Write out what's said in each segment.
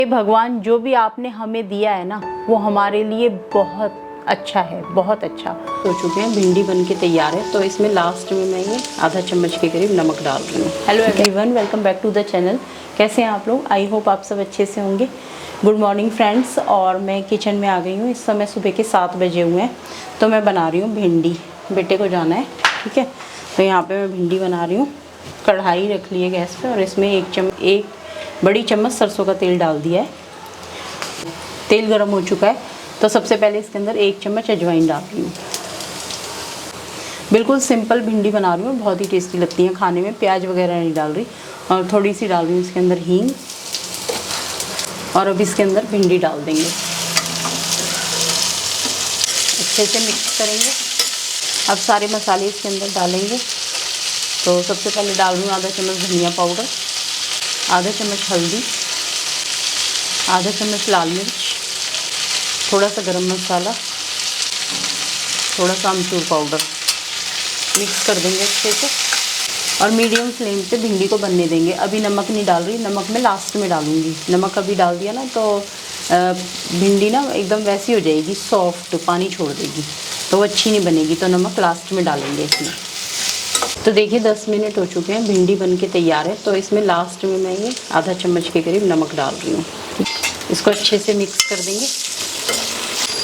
ये भगवान जो भी आपने हमें दिया है ना, वो हमारे लिए बहुत अच्छा है, बहुत अच्छा। हो चुके हैं, भिंडी बन के तैयार है। तो इसमें लास्ट में मैं ये आधा चम्मच के करीब नमक डाल रही हूँ। Hello everyone, welcome back to the channel. कैसे हैं आप लोग? आई होप आप सब अच्छे से होंगे। Good morning friends. और मैं किचन में आ गई हूँ। इस समय सुबह के 7 बजे हुए हैं। तो मैं बना रही हूँ भिंडी, बेटे को जाना है, ठीक है। तो यहाँ पर मैं भिंडी बना रही हूँ। कढ़ाई रख ली है गैस पे और इसमें एक बड़ी चम्मच सरसों का तेल डाल दिया है। तेल गर्म हो चुका है तो सबसे पहले इसके अंदर 1 चम्मच अजवाइन डाल रही हूँ। बिल्कुल सिंपल भिंडी बना रही हूँ, बहुत ही टेस्टी लगती है खाने में। प्याज वगैरह नहीं डाल रही और थोड़ी सी डाल रही हूँ इसके अंदर हींग। और अब इसके अंदर भिंडी डाल देंगे, अच्छे से मिक्स करेंगे। अब सारे मसाले इसके अंदर डालेंगे। तो सबसे पहले डाल रही हूँ आधा चम्मच धनिया पाउडर, आधा चम्मच हल्दी, आधा चम्मच लाल मिर्च, थोड़ा सा गरम मसाला, थोड़ा सा अमचूर पाउडर। मिक्स कर देंगे अच्छे से और मीडियम फ्लेम पे भिंडी को बनने देंगे। अभी नमक नहीं डाल रही, नमक मैं लास्ट में डालूँगी। नमक अभी डाल दिया ना तो भिंडी ना एकदम वैसी हो जाएगी, सॉफ्ट, पानी छोड़ देगी, तो वो अच्छी नहीं बनेगी। तो नमक लास्ट में डालेंगे इसमें। तो देखिए 10 मिनट हो चुके हैं, भिंडी बन के तैयार है। तो इसमें लास्ट में मैं ये आधा चम्मच के करीब नमक डाल रही हूँ। इसको अच्छे से मिक्स कर देंगे।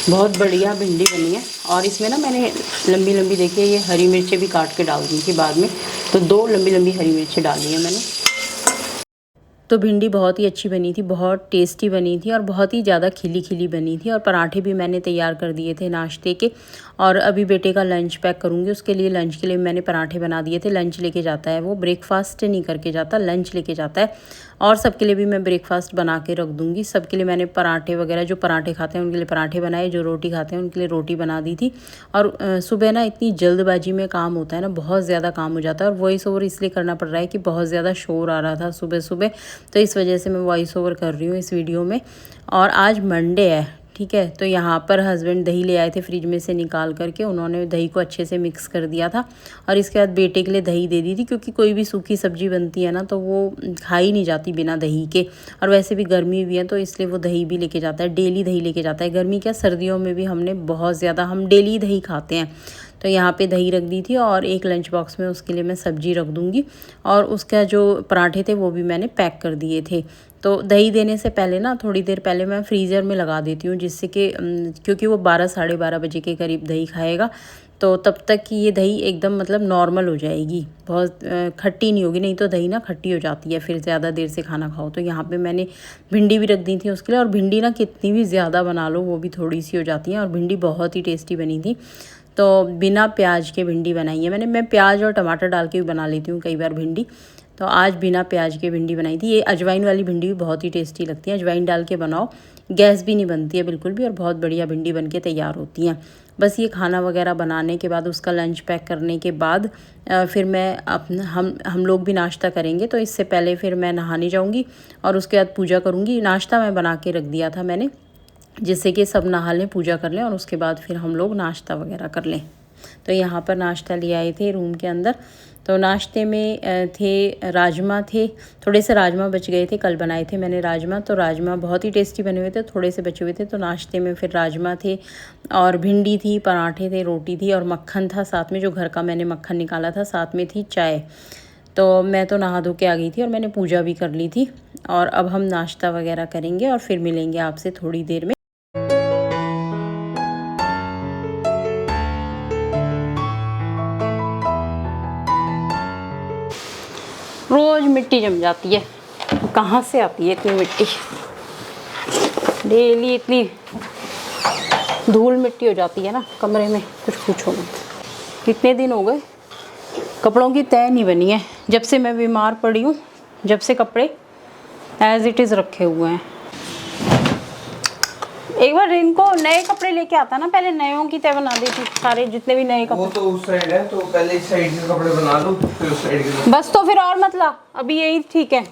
बहुत बढ़िया भिंडी बनी है। और इसमें ना मैंने लंबी लंबी, देखिए ये हरी मिर्चें भी काट के डाल दी थी बाद में, तो 2 लंबी लंबी हरी मिर्चें डाली हैं मैंने। तो भिंडी बहुत ही अच्छी बनी थी, बहुत टेस्टी बनी थी और बहुत ही ज़्यादा खिली खिली बनी थी। और पराठे भी मैंने तैयार कर दिए थे नाश्ते के। और अभी बेटे का लंच पैक करूँगी, उसके लिए लंच के लिए मैंने पराठे बना दिए थे। लंच लेके जाता है वो, ब्रेकफास्ट नहीं करके जाता, लंच लेके जाता है। और सबके लिए भी मैं ब्रेकफास्ट बना के रख दूँगी। सबके लिए मैंने पराठे वगैरह, जो पराठे खाते हैं उनके लिए पराठे बनाए, जो रोटी खाते हैं उनके लिए रोटी बना दी थी। और सुबह ना इतनी जल्दबाजी में काम होता है ना, बहुत ज़्यादा काम हो जाता है। और वॉइस ओवर इसलिए करना पड़ रहा है कि बहुत ज़्यादा शोर आ रहा था सुबह सुबह, तो इस वजह से मैं वॉइस ओवर कर रही हूँ इस वीडियो में। और आज मंडे है, ठीक है। तो यहाँ पर हस्बैंड दही ले आए थे फ्रिज में से निकाल करके, उन्होंने दही को अच्छे से मिक्स कर दिया था। और इसके बाद बेटे के लिए दही दे दी थी, क्योंकि कोई भी सूखी सब्जी बनती है ना तो वो खाई नहीं जाती बिना दही के। और वैसे भी गर्मी भी है तो इसलिए वो दही भी लेके जाता है, डेली दही लेके जाता है। गर्मी क्या, सर्दियों में भी हमने बहुत ज़्यादा, हम डेली दही खाते हैं। तो यहाँ पे दही रख दी थी और एक लंच बॉक्स में उसके लिए मैं सब्जी रख दूँगी। और उसका जो पराठे थे वो भी मैंने पैक कर दिए थे। तो दही देने से पहले ना, थोड़ी देर पहले मैं फ्रीज़र में लगा देती हूँ, जिससे कि क्योंकि वो 12 साढ़े 12 बजे के करीब दही खाएगा, तो तब तक कि ये दही एकदम मतलब नॉर्मल हो जाएगी, बहुत खट्टी नहीं होगी। नहीं तो दही ना खट्टी हो जाती है फिर ज़्यादा देर से खाना खाओ। तो यहाँ पे मैंने भिंडी भी रख दी थी उसके लिए। और भिंडी ना कितनी भी ज़्यादा बना लो वो भी थोड़ी सी हो जाती है। और भिंडी बहुत ही टेस्टी बनी थी। तो बिना प्याज के भिंडी बनाई है मैंने। मैं प्याज और टमाटर डाल के भी बना लेती हूँ कई बार भिंडी, तो आज बिना प्याज के भिंडी बनाई थी। ये अजवाइन वाली भिंडी भी बहुत ही टेस्टी लगती है, अजवाइन डाल के बनाओ, गैस भी नहीं बनती है बिल्कुल भी, और बहुत बढ़िया भिंडी बन के तैयार होती हैं। बस ये खाना वगैरह बनाने के बाद, उसका लंच पैक करने के बाद फिर मैं हम लोग भी नाश्ता करेंगे। तो इससे पहले फिर मैं नहाने जाऊँगी और उसके बाद पूजा करूँगी। नाश्ता मैं बना के रख दिया था मैंने, जिससे कि सब नहा लें, पूजा कर लें और उसके बाद फिर हम लोग नाश्ता वगैरह कर लें। तो यहाँ पर नाश्ता ले आए थे रूम के अंदर। तो नाश्ते में थे राजमा, थे थोड़े से राजमा बच गए थे, कल बनाए थे मैंने राजमा। तो राजमा बहुत ही टेस्टी बने हुए थे, थोड़े से बचे हुए थे। तो नाश्ते में फिर राजमा थे और भिंडी थी, पराठे थे, रोटी थी और मक्खन था साथ में, जो घर का मैंने मक्खन निकाला था। साथ में थी चाय। तो मैं तो नहा धो के आ गई थी और मैंने पूजा भी कर ली थी। और अब हम नाश्ता वगैरह करेंगे और फिर मिलेंगे आपसे थोड़ी देर में। रोज़ मिट्टी जम जाती है, कहाँ से आती है इतनी मिट्टी? डेली इतनी धूल मिट्टी हो जाती है ना कमरे में, कुछ पूछो मत। कितने दिन हो गए कपड़ों की तय नहीं बनी है, जब से मैं बीमार पड़ी हूँ, जब से कपड़े एज इट इज़ रखे हुए हैं। एक बार इनको नए कपड़े लेके आता ना, पहले नयों की तय बना देती सारे जितने भी नए कपड़े। वो तो उस साइड है, तो पहले इस साइड के कपड़े बना लो, फिर उस साइड के। बस तो फिर और मतलब अभी यही ठीक है।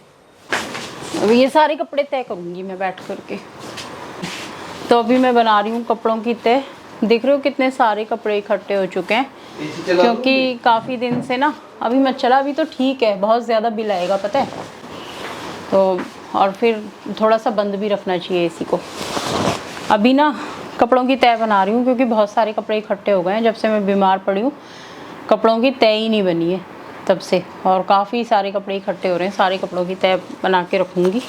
अभी ये सारे कपड़े तय करूँगी मैं बैठ करके। तो अभी मैं बना रही हूँ कपड़ों की तय। देख रहे हो कितने सारे कपड़े इकट्ठे हो चुके हैं, क्योंकि काफ़ी दिन से ना, अभी मत चला, अभी तो ठीक है, बहुत ज़्यादा बिल आएगा पता है। तो और फिर थोड़ा सा बंद भी रखना चाहिए एसी को। अभी ना कपड़ों की तह बना रही हूँ क्योंकि बहुत सारे कपड़े इकट्ठे हो गए हैं। जब से मैं बीमार पड़ी हूँ कपड़ों की तह ही नहीं बनी है तब से, और काफ़ी सारे कपड़े इकट्ठे हो रहे हैं। सारे कपड़ों की तह बना के रखूँगी।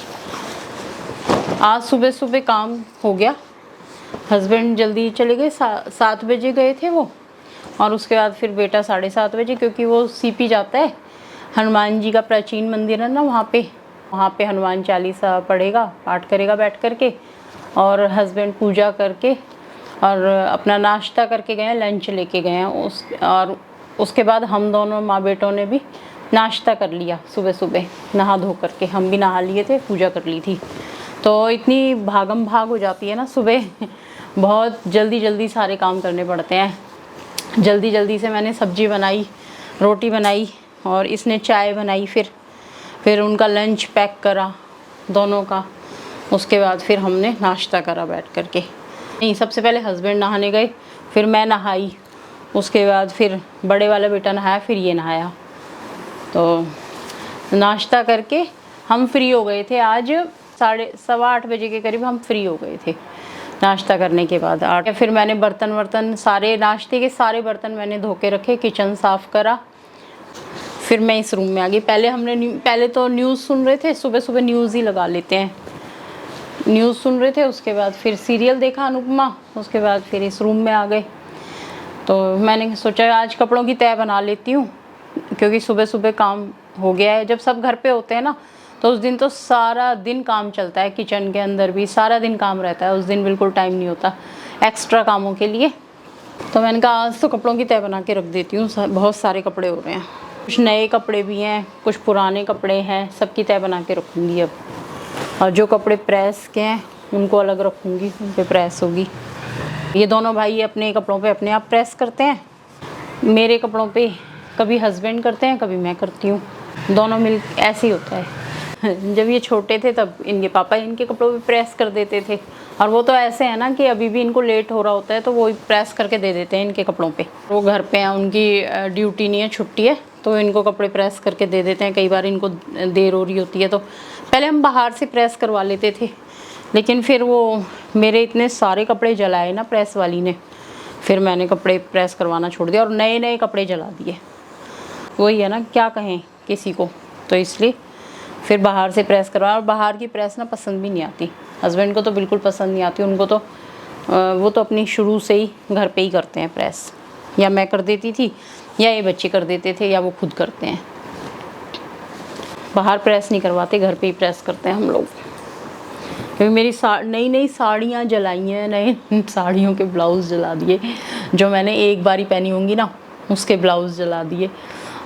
आज सुबह सुबह काम हो गया। हस्बैंड जल्दी चले गए, 7 बजे गए थे वो, और उसके बाद फिर बेटा 7:30 बजे, क्योंकि वो सीपी जाता है। हनुमान जी का प्राचीन मंदिर है ना वहाँ पे हनुमान चालीसा पढ़ेगा, पाठ करेगा बैठ करके, और हस्बैंड पूजा करके और अपना नाश्ता करके गए हैं, लंच लेके गए हैं। और उसके बाद हम दोनों माँ बेटों ने भी नाश्ता कर लिया सुबह सुबह, नहा धो करके। हम भी नहा लिए थे, पूजा कर ली थी। तो इतनी भागम भाग हो जाती है ना सुबह, बहुत जल्दी जल्दी सारे काम करने पड़ते हैं। जल्दी जल्दी से मैंने सब्जी बनाई, रोटी बनाई, और इसने चाय बनाई। फिर उनका लंच पैक करा दोनों का। उसके बाद फिर हमने नाश्ता करा बैठ करके। नहीं, सबसे पहले हस्बैंड नहाने गए, फिर मैं नहाई, उसके बाद फिर बड़े वाला बेटा नहाया, फिर ये नहाया। तो नाश्ता करके हम फ्री हो गए थे। आज 7:15 बजे के करीब हम फ्री हो गए थे नाश्ता करने के बाद। फिर मैंने बर्तन सारे, नाश्ते के सारे बर्तन मैंने धो के रखे, किचन साफ़ करा। फिर मैं इस रूम में आ गई। पहले तो न्यूज़ सुन रहे थे, सुबह सुबह न्यूज़ ही लगा लेते हैं, न्यूज़ सुन रहे थे। उसके बाद फिर सीरियल देखा अनुपमा, उसके बाद फिर इस रूम में आ गए। तो मैंने सोचा आज कपड़ों की तह बना लेती हूँ, क्योंकि सुबह सुबह काम हो गया है। जब सब घर पे होते हैं ना तो उस दिन तो सारा दिन काम चलता है, किचन के अंदर भी सारा दिन काम रहता है। उस दिन बिल्कुल टाइम नहीं होता एक्स्ट्रा कामों के लिए। तो मैंने कहा आज तो कपड़ों की तह बना के रख देती हूँ। बहुत सारे कपड़े हो रहे हैं, कुछ नए कपड़े भी हैं, कुछ पुराने कपड़े हैं, सबकी तह बना के रखूँगी अब। और जो कपड़े प्रेस के हैं उनको अलग रखूँगी, उन पर प्रेस होगी। ये दोनों भाई अपने कपड़ों पे अपने आप प्रेस करते हैं। मेरे कपड़ों पे कभी हस्बैंड करते हैं, कभी मैं करती हूँ, दोनों मिल ऐसे ही होता है। जब ये छोटे थे तब इनके पापा इनके कपड़ों पे प्रेस कर देते थे, और वो तो ऐसे है ना कि अभी भी इनको लेट हो रहा होता है तो वो प्रेस करके दे देते हैं इनके कपड़ों पे। वो घर पे हैं, उनकी ड्यूटी नहीं है, छुट्टी है, तो इनको कपड़े प्रेस करके दे देते हैं। कई बार इनको देर हो रही होती है तो पहले हम बाहर से प्रेस करवा लेते थे, लेकिन फिर वो मेरे इतने सारे कपड़े जलाए ना प्रेस वाली ने, फिर मैंने कपड़े प्रेस करवाना छोड़ दिया और नए नए कपड़े जला दिए। वही है ना, क्या कहें किसी को, तो इसलिए फिर बाहर से प्रेस करवा। और बाहर की प्रेस ना पसंद भी नहीं आती, हस्बैंड को तो बिल्कुल पसंद नहीं आती। उनको तो वो तो अपनी शुरू से ही घर पे ही करते हैं प्रेस, या मैं कर देती थी या ये बच्चे कर देते थे, या वो खुद करते हैं। बाहर प्रेस नहीं करवाते, घर पे ही प्रेस करते हैं हम लोग। क्योंकि मेरी नई नई साड़ियाँ जलाई हैं, नए साड़ियों के ब्लाउज़ जला दिए, जो मैंने एक बार ही पहनी होंगी ना उसके ब्लाउज़ जला दिए।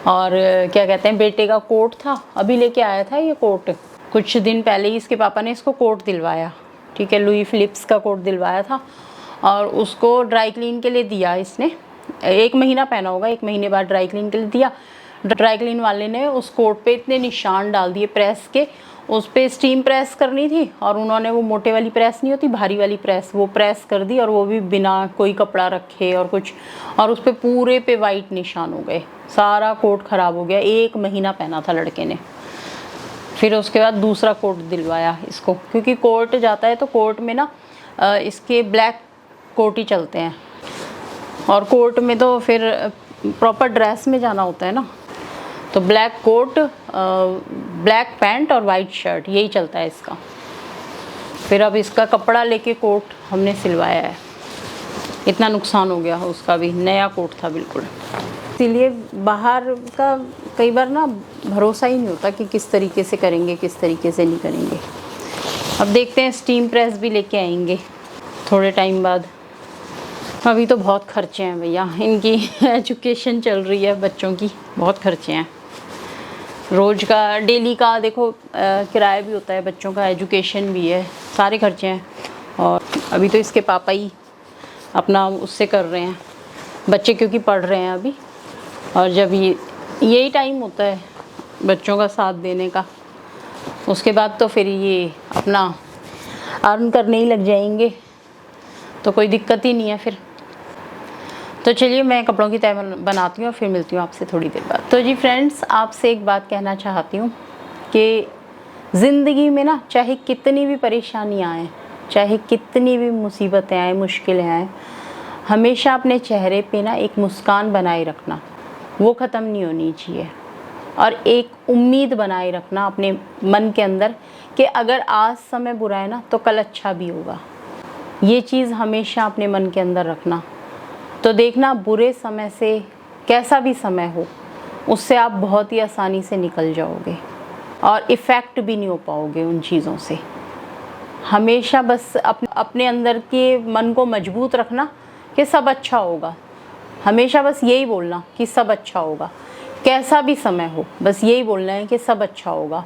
और क्या कहते हैं, बेटे का कोट था, अभी लेके आया था ये कोट, कुछ दिन पहले ही इसके पापा ने इसको कोट दिलवाया, ठीक है, लुई फिलिप्स का कोट दिलवाया था, और उसको ड्राई क्लीन के लिए दिया इसने। 1 महीना पहना होगा, 1 महीने बाद ड्राई क्लीन के लिए दिया। ड्राई क्लीन वाले ने उस कोट पे इतने निशान डाल दिए प्रेस के। उस पर स्टीम प्रेस करनी थी और उन्होंने वो मोटे वाली प्रेस नहीं होती, भारी वाली प्रेस, वो प्रेस कर दी, और वो भी बिना कोई कपड़ा रखे और कुछ, और उस पर पूरे पे वाइट निशान हो गए। सारा कोट ख़राब हो गया। 1 महीना पहना था लड़के ने। फिर उसके बाद दूसरा कोट दिलवाया इसको, क्योंकि कोर्ट जाता है तो कोर्ट में ना इसके ब्लैक कोट ही चलते हैं, और कोर्ट में तो फिर प्रॉपर ड्रेस में जाना होता है ना, तो ब्लैक कोट, ब्लैक पैंट और वाइट शर्ट, यही चलता है इसका। फिर अब इसका कपड़ा लेके कोट हमने सिलवाया है। इतना नुकसान हो गया उसका भी, नया कोट था बिल्कुल। इसीलिए बाहर का कई बार ना भरोसा ही नहीं होता कि किस तरीके से करेंगे, किस तरीके से नहीं करेंगे। अब देखते हैं, स्टीम प्रेस भी लेके आएंगे थोड़े टाइम बाद। अभी तो बहुत खर्चे हैं भैया, इनकी एजुकेशन चल रही है बच्चों की, बहुत खर्चे हैं। रोज़ का, डेली का देखो, किराया भी होता है बच्चों का, एजुकेशन भी है, सारे खर्चे हैं। और अभी तो इसके पापा ही अपना उससे कर रहे हैं, बच्चे क्योंकि पढ़ रहे हैं अभी, और जब यही टाइम होता है बच्चों का साथ देने का, उसके बाद तो फिर ये अपना अर्न करने ही लग जाएंगे, तो कोई दिक्कत ही नहीं है फिर। तो चलिए मैं कपड़ों की तह बनाती हूँ और फिर मिलती हूँ आपसे थोड़ी देर बाद। तो जी फ्रेंड्स, आपसे एक बात कहना चाहती हूँ कि ज़िंदगी में ना चाहे कितनी भी परेशानियाँ आएँ, चाहे कितनी भी मुसीबतें आएँ, मुश्किलें आएँ, हमेशा अपने चेहरे पे ना एक मुस्कान बनाए रखना, वो ख़त्म नहीं होनी चाहिए। और एक उम्मीद बनाए रखना अपने मन के अंदर कि अगर आज समय बुरा है ना तो कल अच्छा भी होगा। ये चीज़ हमेशा अपने मन के अंदर रखना। तो देखना बुरे समय से, कैसा भी समय हो, उससे आप बहुत ही आसानी से निकल जाओगे और इफ़ेक्ट भी नहीं हो पाओगे उन चीज़ों से। हमेशा बस अपने अंदर के मन को मजबूत रखना कि सब अच्छा होगा। हमेशा बस यही बोलना कि सब अच्छा होगा, कैसा भी समय हो, बस यही बोलना है कि सब अच्छा होगा।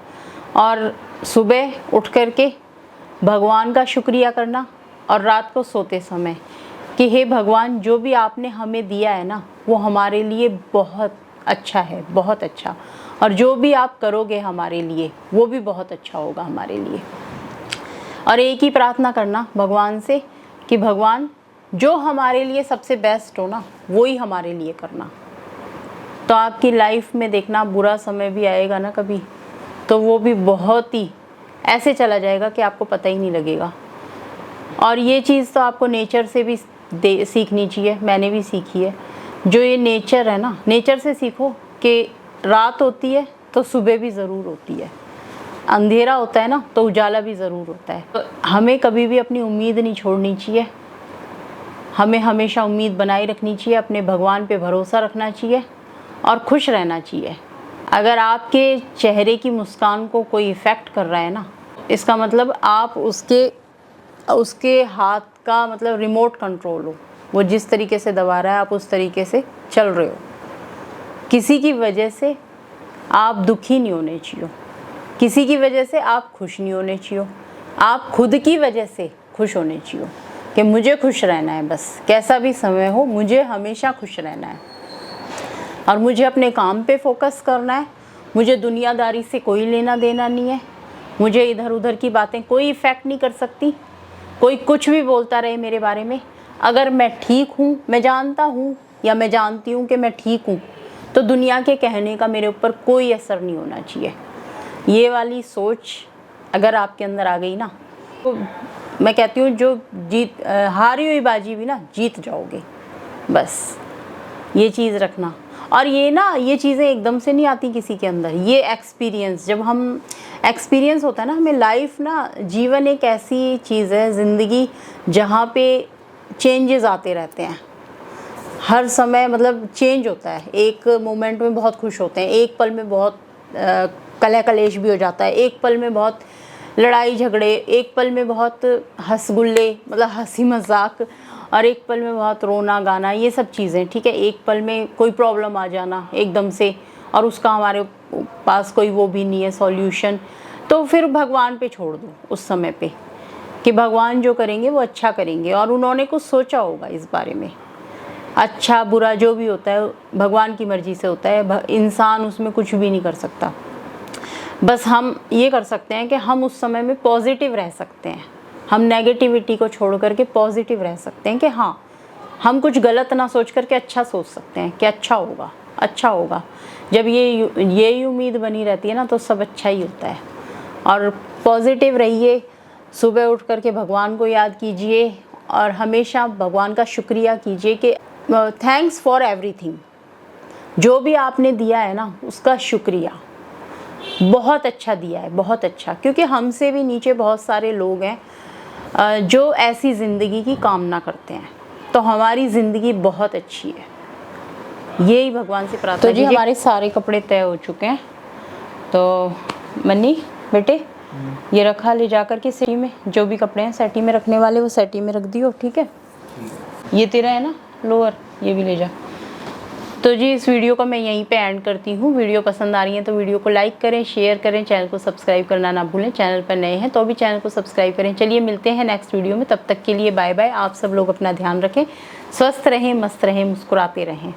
और सुबह उठ कर के भगवान का शुक्रिया करना और रात को सोते समय कि हे भगवान, जो भी आपने हमें दिया है ना वो हमारे लिए बहुत अच्छा है, बहुत अच्छा, और जो भी आप करोगे हमारे लिए वो भी बहुत अच्छा होगा हमारे लिए। और एक ही प्रार्थना करना भगवान से कि भगवान, जो हमारे लिए सबसे बेस्ट हो ना वो ही हमारे लिए करना। तो आपकी लाइफ में देखना बुरा समय भी आएगा ना कभी, तो वो भी बहुत ही ऐसे चला जाएगा कि आपको पता ही नहीं लगेगा। और ये चीज़ तो आपको नेचर से भी सीखनी चाहिए, मैंने भी सीखी है। जो ये नेचर है ना, नेचर से सीखो कि रात होती है तो सुबह भी ज़रूर होती है, अंधेरा होता है ना तो उजाला भी ज़रूर होता है। तो हमें कभी भी अपनी उम्मीद नहीं छोड़नी चाहिए, हमें हमेशा उम्मीद बनाए रखनी चाहिए, अपने भगवान पे भरोसा रखना चाहिए और खुश रहना चाहिए। अगर आपके चेहरे की मुस्कान को कोई इफ़ेक्ट कर रहा है ना, इसका मतलब आप उसके हाथ का मतलब रिमोट कंट्रोल हो, वो जिस तरीके से दबा रहा है आप उस तरीके से चल रहे हो। किसी की वजह से आप दुखी नहीं होने चाहिए, किसी की वजह से आप खुश नहीं होने चाहिए, आप खुद की वजह से खुश होने चाहिए कि मुझे खुश रहना है, बस कैसा भी समय हो मुझे हमेशा खुश रहना है और मुझे अपने काम पे फोकस करना है। मुझे दुनियादारी से कोई लेना देना नहीं है, मुझे इधर उधर की बातें कोई इफ़ेक्ट नहीं कर सकती। कोई कुछ भी बोलता रहे मेरे बारे में, अगर मैं ठीक हूँ, मैं जानता हूँ या मैं जानती हूँ कि मैं ठीक हूँ, तो दुनिया के कहने का मेरे ऊपर कोई असर नहीं होना चाहिए। ये वाली सोच अगर आपके अंदर आ गई ना, तो मैं कहती हूँ जो हारी हुई बाजी भी ना जीत जाओगे। बस ये चीज़ रखना। और ये चीज़ें एकदम से नहीं आती किसी के अंदर, ये एक्सपीरियंस, जब हम एक्सपीरियंस होता है ना हमें, लाइफ ना, जीवन एक ऐसी चीज़ है, ज़िंदगी, जहाँ पे चेंजेस आते रहते हैं हर समय, मतलब चेंज होता है। एक मोमेंट में बहुत खुश होते हैं, एक पल में बहुत कलह कलेश भी हो जाता है, एक पल में बहुत लड़ाई झगड़े, एक पल में बहुत हंसगुल्ले मतलब हंसी मजाक, और एक पल में बहुत रोना गाना, ये सब चीज़ें, ठीक है। एक पल में कोई प्रॉब्लम आ जाना एकदम से और उसका हमारे पास कोई वो भी नहीं है सॉल्यूशन, तो फिर भगवान पे छोड़ दो उस समय पे कि भगवान जो करेंगे वो अच्छा करेंगे, और उन्होंने कुछ सोचा होगा इस बारे में। अच्छा बुरा जो भी होता है भगवान की मर्ज़ी से होता है, इंसान उसमें कुछ भी नहीं कर सकता। बस हम ये कर सकते हैं कि हम उस समय में पॉजिटिव रह सकते हैं, हम नेगेटिविटी को छोड़ करके पॉजिटिव रह सकते हैं कि हाँ, हम कुछ गलत ना सोच करके अच्छा सोच सकते हैं कि अच्छा होगा, अच्छा होगा। जब ये उम्मीद बनी रहती है ना तो सब अच्छा ही होता है। और पॉजिटिव रहिए, सुबह उठ करके भगवान को याद कीजिए और हमेशा भगवान का शुक्रिया कीजिए कि थैंक्स फॉर एवरीथिंग, जो भी आपने दिया है ना उसका शुक्रिया, बहुत अच्छा दिया है, बहुत अच्छा। क्योंकि हमसे भी नीचे बहुत सारे लोग हैं जो ऐसी ज़िंदगी की कामना करते हैं, तो हमारी ज़िंदगी बहुत अच्छी है, यही भगवान से प्रार्थना। तो जी हमारे सारे कपड़े तय हो चुके हैं, तो मन्नी बेटे ये रखा, ले जा कर के सेटी में, जो भी कपड़े हैं सेटी में रखने वाले वो सेटी में रख दियो, ठीक है। ये तेरा है ना लोअर, ये भी ले जा। तो जी इस वीडियो को मैं यहीं पे एंड करती हूँ। वीडियो पसंद आ रही है तो वीडियो को लाइक करें, शेयर करें, चैनल को सब्सक्राइब करना ना भूलें। चैनल पर नए हैं तो भी चैनल को सब्सक्राइब करें। चलिए मिलते हैं नेक्स्ट वीडियो में, तब तक के लिए बाय बाय। आप सब लोग अपना ध्यान रखें, स्वस्थ रहें, मस्त रहें, मुस्कुराते रहें।